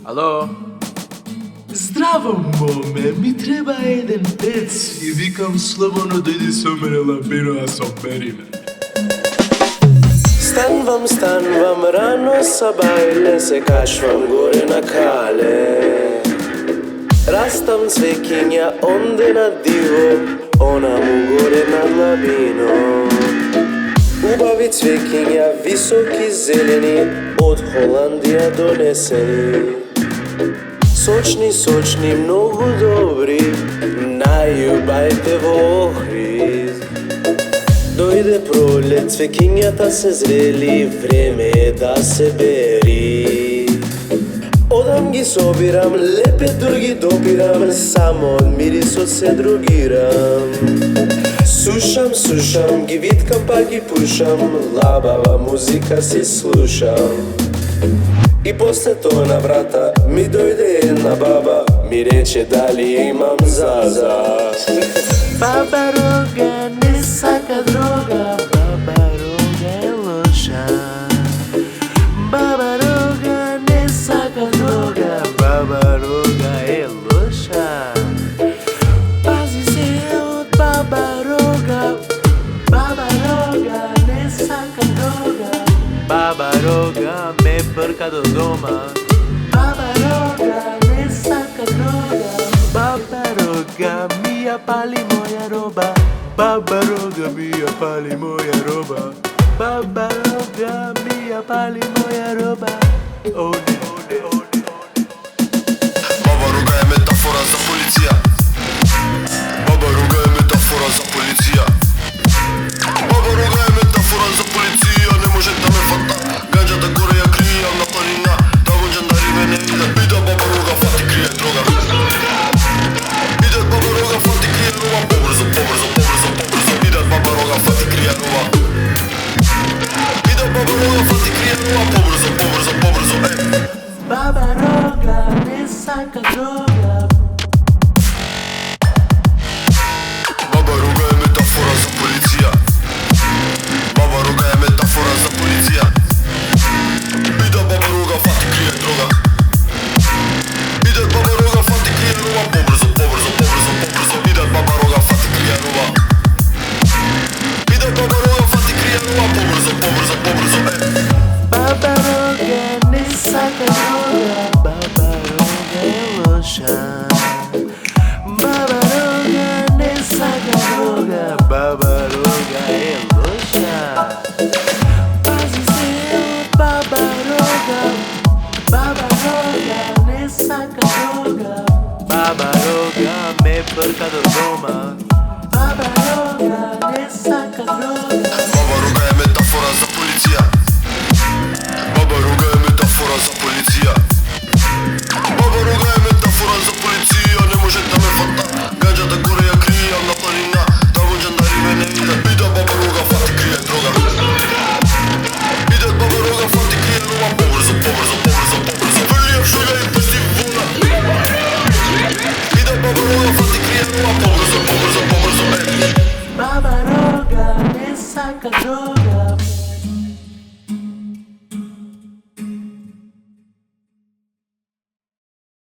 Ало? Здраво, моме, ми треба еден пец и викам слободно дојди со мене лабино, а собери ме. Станвам рано са бајле, се качвам горе на кале. Растам цвекиња онде на диво, онаму горе на лабино. Убави цвекиња, високи зелени, од Холандија донесени. Сочни, многу добри, најубајте во Охрид. Дојде пролет, цвекињата се зрели, време е да се бери. Одам ги собирам, лепе други допирам, само од мирисот се другирам. Слушам, ги виткам па ги пушам, лабава музика си слушам. И после тоа на врата ми дојде една баба, ми рече дали имам заза. Баба Рога не сака дрога, Баба Рога е лоша. Баба Рога не сака дрога, Баба Рога е лоша. Пази се од Баба Рога, Баба Рога не сака дрога. Баба Рога ме брка до дома, Баба Рога не сака дрога. Баба Рога ми ја пали моја роба, Баба Рога ми ја пали моја роба, Баба Рога ми ја пали моја роба. Оне. Баба Рога е метафора за полиција. Баба Рога е метафора за полиција. Баба Рога е метафора за полиција. Не може да ме фата, ганџата горе ја кријам на планина. Да гонџандари ме не идат, бида Баба Рога фати крие дрога. Идат Баба Рога фати крие рова, побрзо. Идат Баба Рога фати крие рова. Идат Баба Рога фати крие рова, побрзо, Баба Рога не сака дрога. Баба Рога е метафора за полиција. Баба Рога е метафора за полиција. Бида Баба Рога фати крие дрога. Идат Баба Рога фати крие рова, побрзо. Идат Баба Рога фати крие рова. Идат Баба Рога фати крие рова, побрзо. Баба Рога не сака дрога, Баба Рога е лоша. Баба Рога не сака дрога, Баба Рога е лоша. Пази се од Баба Рога, Баба Рога не сака дрога. Баба Рога ме брка до дома, Баба Рога не сака дрога. Баба Рога е метафора за полиција. Баба Рога е метафора за полиција. Баба Рога е метафора за полиција. Не може да ме фата, ганџата горе ја кријам на планина. Да гонџандари ме не идат, бида Баба Рога фати крие дрога. Идат Баба Рога фати крие рова, побрзо. Врлијав шуга и пусти вода. Идат Баба Рога фати крие рова, побрзо. Баба Рога не сака дрога.